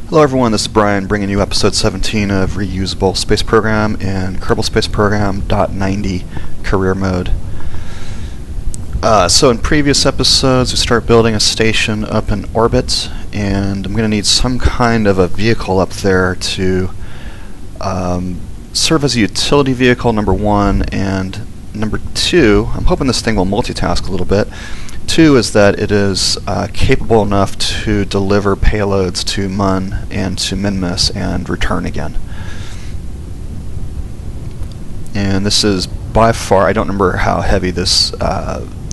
Hello everyone, this is Brian bringing you episode 17 of Reusable Space Program in Kerbal Space Program .90 career mode. So in previous episodes we start building a station up in orbit, and I'm going to need some kind of a vehicle up there to serve as a utility vehicle, number one, and number two, I'm hoping this thing will multitask a little bit. Two is that it is capable enough to deliver payloads to MUN and to Minmus and return again. And this is by far, I don't remember how heavy this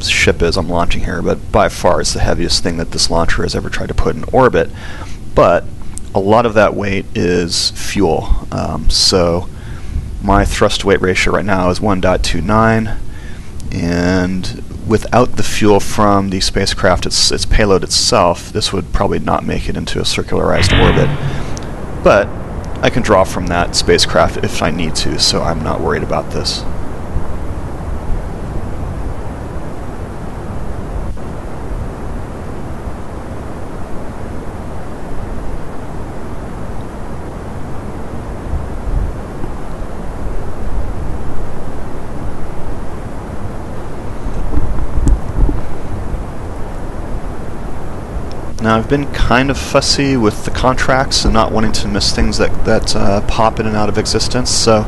ship is I'm launching here, but by far it's the heaviest thing that this launcher has ever tried to put in orbit. But a lot of that weight is fuel. So my thrust-to-weight ratio right now is 1.29, and without the fuel from the spacecraft, its payload itself, this would probably not make it into a circularized orbit. But I can draw from that spacecraft if I need to, so I'm not worried about this. Now, I've been kind of fussy with the contracts and not wanting to miss things that pop in and out of existence, so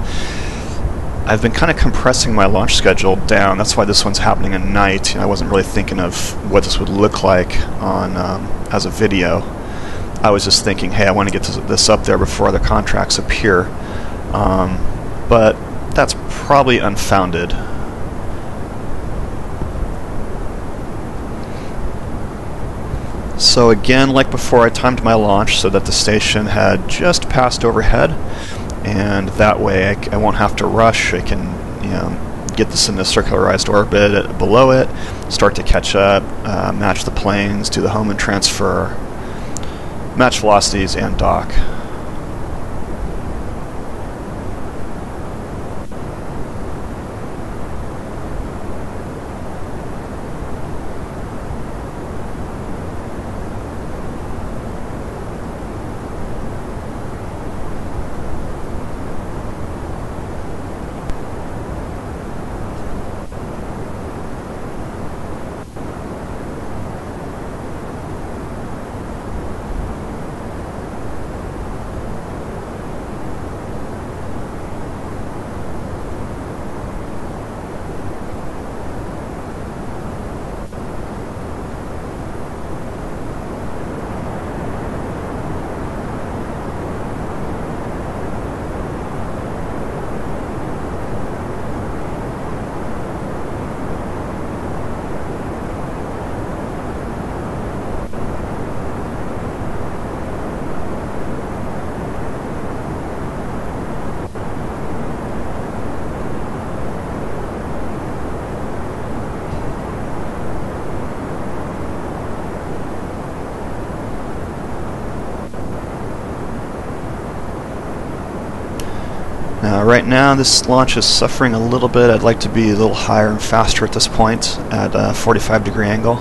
I've been kind of compressing my launch schedule down. That's why this one's happening at night. I wasn't really thinking of what this would look like on as a video. I was just thinking, hey, I want to get this up there before other contracts appear, but that's probably unfounded. So again, like before, I timed my launch so that the station had just passed overhead, and that way I won't have to rush. I can, get this in a circularized orbit below it, start to catch up, match the planes, do the Hohmann transfer, match velocities, and dock. Right now this launch is suffering a little bit. I'd like to be a little higher and faster at this point at a 45-degree angle.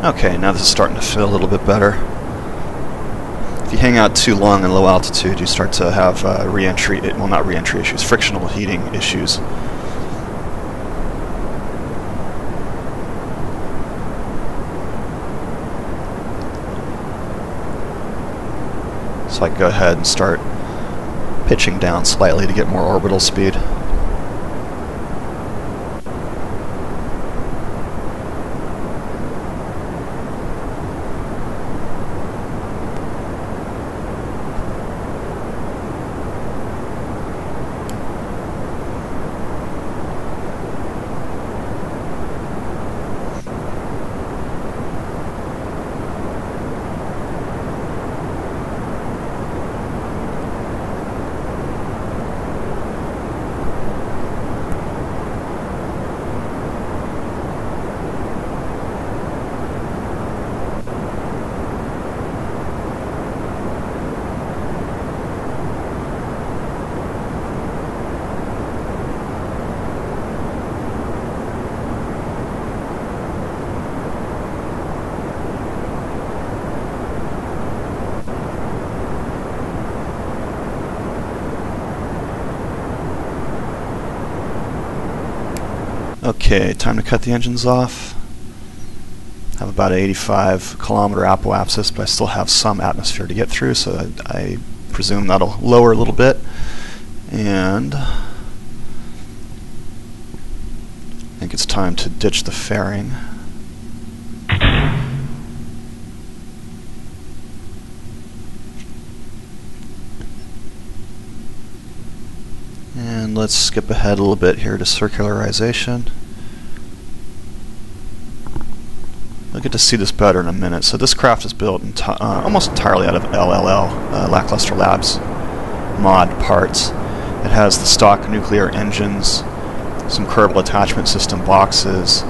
Okay, now this is starting to feel a little bit better. If you hang out too long in low altitude, you start to have re-entry, well, not re-entry issues, frictional heating issues. So I can go ahead and start pitching down slightly to get more orbital speed. Okay, time to cut the engines off. I have about an 85 kilometer apoapsis, but I still have some atmosphere to get through, so I presume that'll lower a little bit. And I think it's time to ditch the fairing. And let's skip ahead a little bit here to circularization. We'll get to see this better in a minute. So this craft is built almost entirely out of LLL, Lackluster Labs mod parts. It has the stock nuclear engines, some Kerbal attachment system boxes,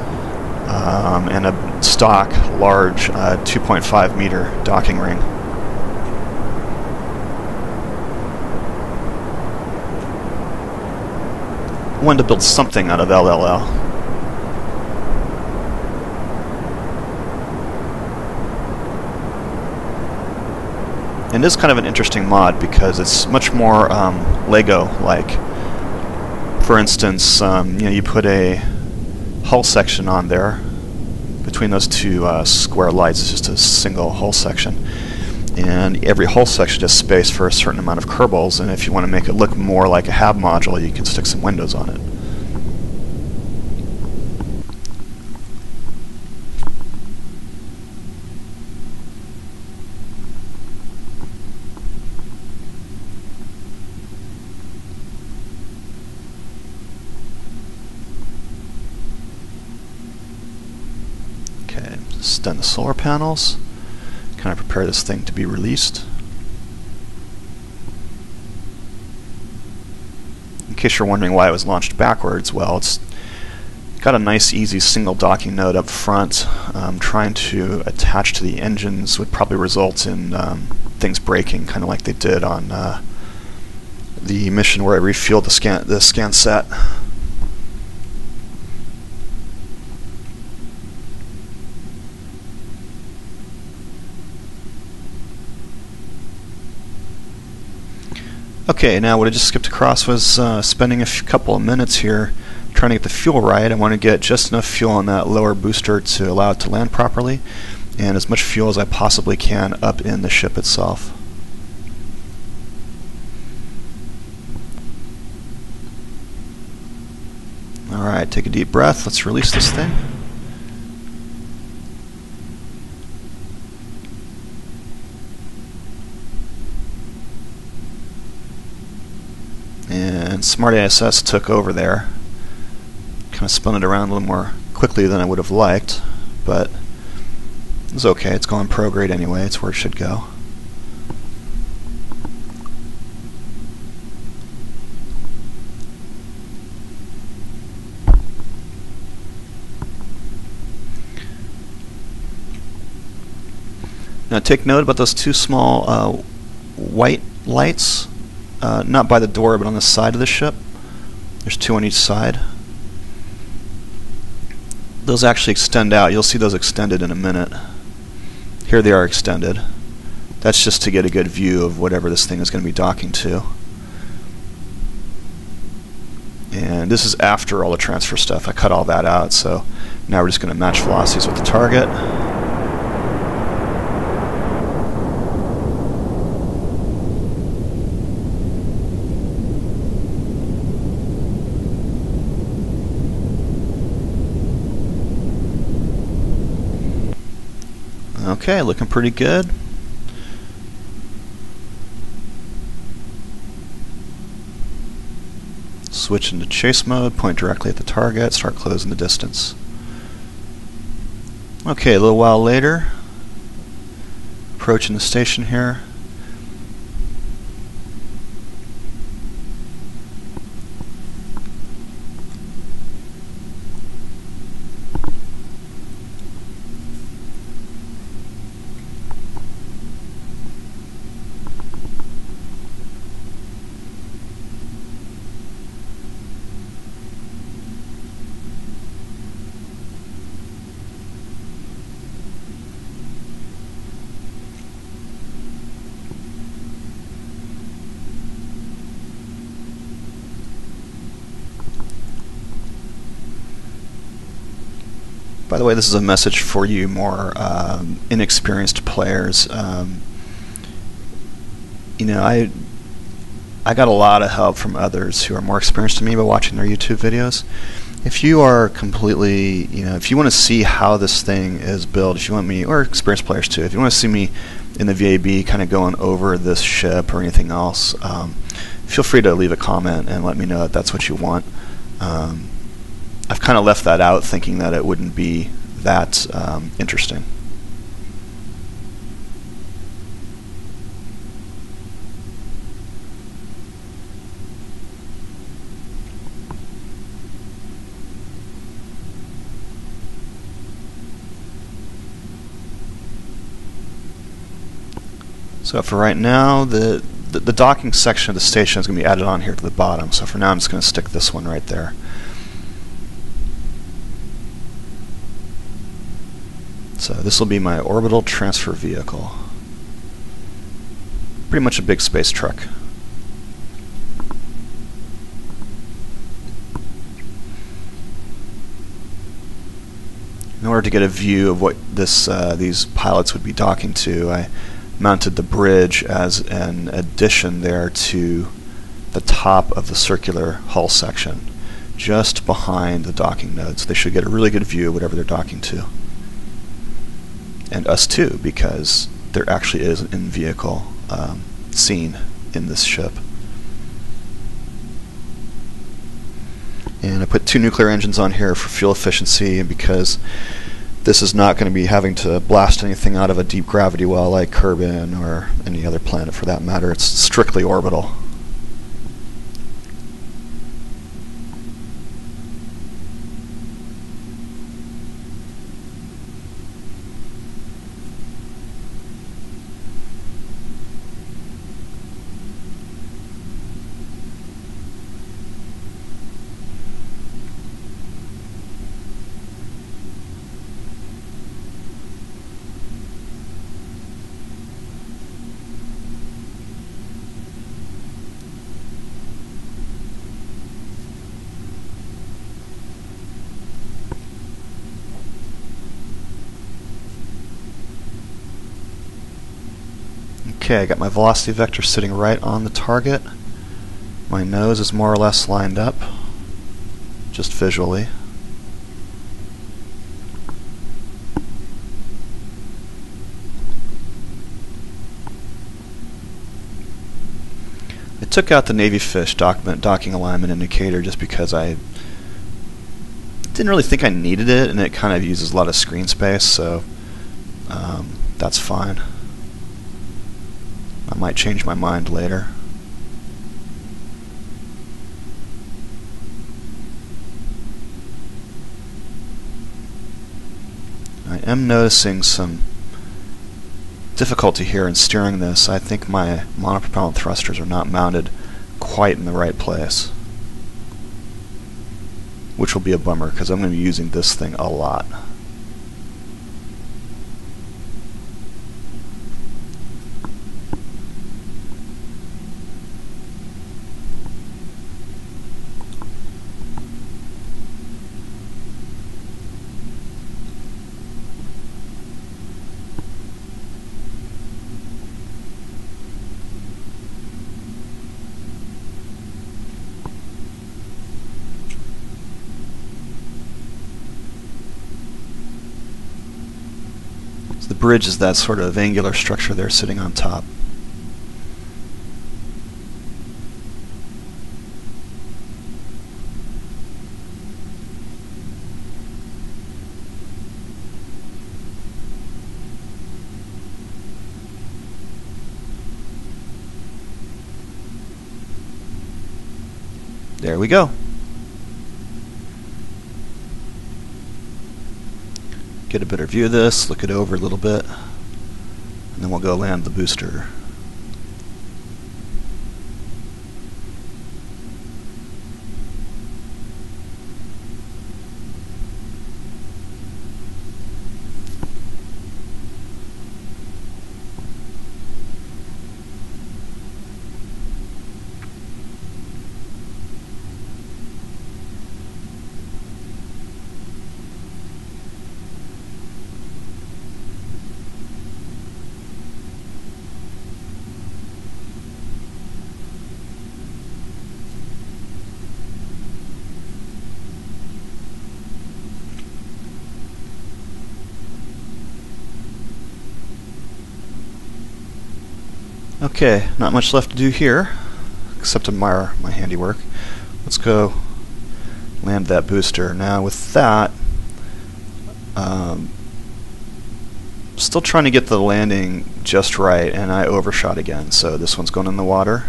and a stock large 2.5 meter docking ring. I wanted to build something out of LLL. And it is kind of an interesting mod because it's much more Lego-like. For instance, you put a hull section on there. Between those two square lights, it's just a single hull section. And every hull section has space for a certain amount of Kerbals, and if you want to make it look more like a hab module, you can stick some windows on it. Okay, extend the solar panels. Kind of prepare this thing to be released. In case you're wondering why it was launched backwards, well, it's got a nice easy single docking node up front. Trying to attach to the engines would probably result in things breaking, kind of like they did on the mission where I refueled the scan set. Okay, now what I just skipped across was spending a couple of minutes here trying to get the fuel right. I want to get just enough fuel on that lower booster to allow it to land properly, and as much fuel as I possibly can up in the ship itself. Alright, take a deep breath. Let's release this thing. And Smart ASS took over there. Kind of spun it around a little more quickly than I would have liked, but it's okay. It's going prograde anyway. It's where it should go. Now take note about those two small white lights. Not by the door, but on the side of the ship. There's two on each side. those actually extend out. You'll see those extended in a minute. Here they are extended. That's just to get a good view of whatever this thing is going to be docking to. And this is after all the transfer stuff. I cut all that out, so now we're just going to match velocities with the target. Okay, looking pretty good. Switch into chase mode, point directly at the target, start closing the distance. Okay, a little while later, approaching the station here. By the way, this is a message for you more inexperienced players. You know, I got a lot of help from others who are more experienced than me by watching their YouTube videos. If you are completely, you know, if you want to see how this thing is built, if you want me, or experienced players too, if you want to see me in the VAB kind of going over this ship or anything else, feel free to leave a comment and let me know that that's what you want. I've kind of left that out thinking that it wouldn't be that interesting. So for right now, the docking section of the station is going to be added on here to the bottom. So for now, I'm just going to stick this one right there. So this will be my orbital transfer vehicle. Pretty much a big space truck. In order to get a view of what these pilots would be docking to, I mounted the bridge as an addition there to the top of the circular hull section, just behind the docking node, so they should get a really good view of whatever they're docking to. And us too, because there actually is an in-vehicle scene in this ship. And I put 2 nuclear engines on here for fuel efficiency, and because this is not going to be having to blast anything out of a deep gravity well like Kerbin or any other planet for that matter. It's strictly orbital. Okay, I got my velocity vector sitting right on the target. My nose is more or less lined up, just visually. I took out the Navy Fish docking alignment indicator just because I didn't really think I needed it, and it kind of uses a lot of screen space, so that's fine. I might change my mind later. I am noticing some difficulty here in steering this. I think my monopropellant thrusters are not mounted quite in the right place. which will be a bummer because I'm going to be using this thing a lot. The bridge is that sort of angular structure there sitting on top. There we go. Get a better view of this, look it over a little bit, and then we'll go land the booster. Okay, not much left to do here, except admire my handiwork. Let's go land that booster. Now with that, still trying to get the landing just right, and I overshot again. So this one's going in the water,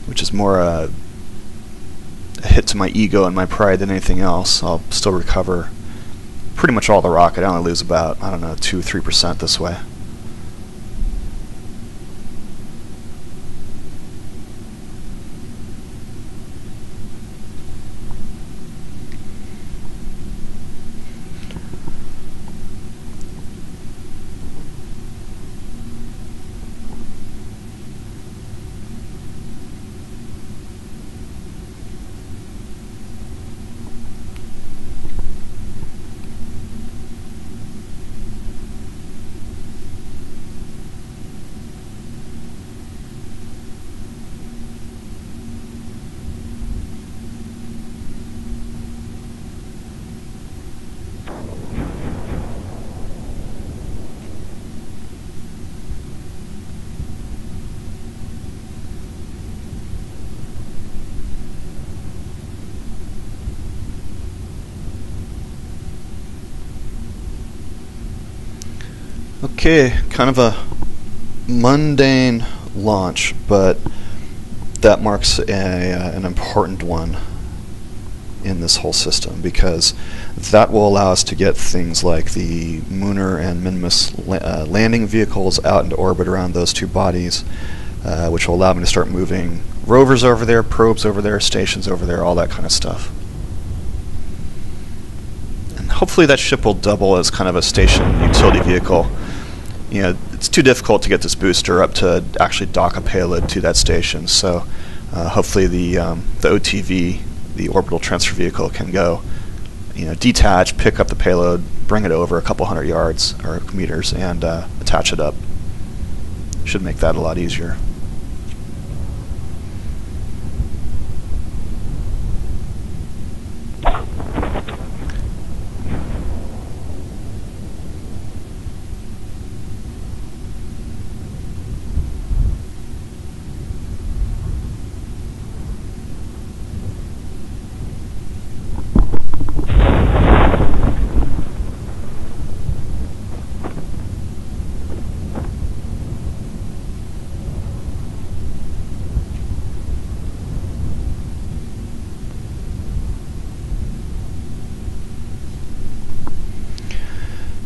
which is more a hit to my ego and my pride than anything else. I'll still recover pretty much all the rocket. I only lose about, I don't know, 2-3% this way. Okay, kind of a mundane launch, but that marks an important one in this whole system, because that will allow us to get things like the Lunar and Minimus landing vehicles out into orbit around those two bodies, which will allow me to start moving rovers over there, probes over there, stations over there, all that kind of stuff. And hopefully that ship will double as kind of a station utility vehicle. You know, it's too difficult to get this booster up to actually dock a payload to that station, so hopefully the OTV, the Orbital Transfer Vehicle, can go, you know, detach, pick up the payload, bring it over a couple hundred yards or meters, and attach it up. Should make that a lot easier.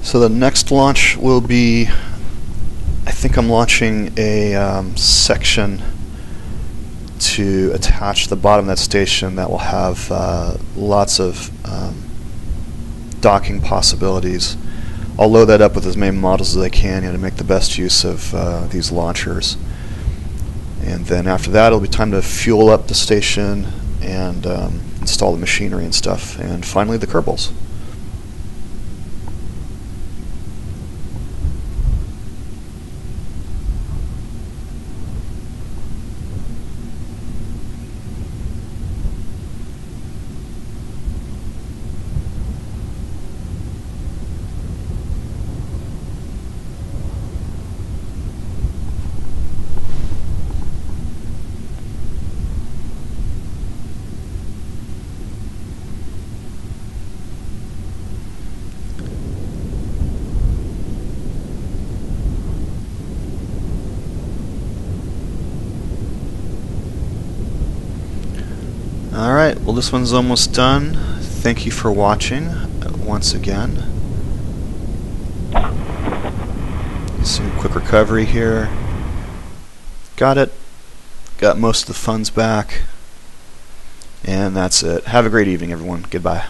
So the next launch will be, I think I'm launching a section to attach the bottom of that station that will have lots of docking possibilities. I'll load that up with as many models as I can, to make the best use of these launchers. And then after that, it'll be time to fuel up the station and install the machinery and stuff. And finally, the Kerbals. Alright, well, this one's almost done. Thank you for watching once again. Some quick recovery here. Got it. Got most of the funds back. And that's it. Have a great evening, everyone. Goodbye.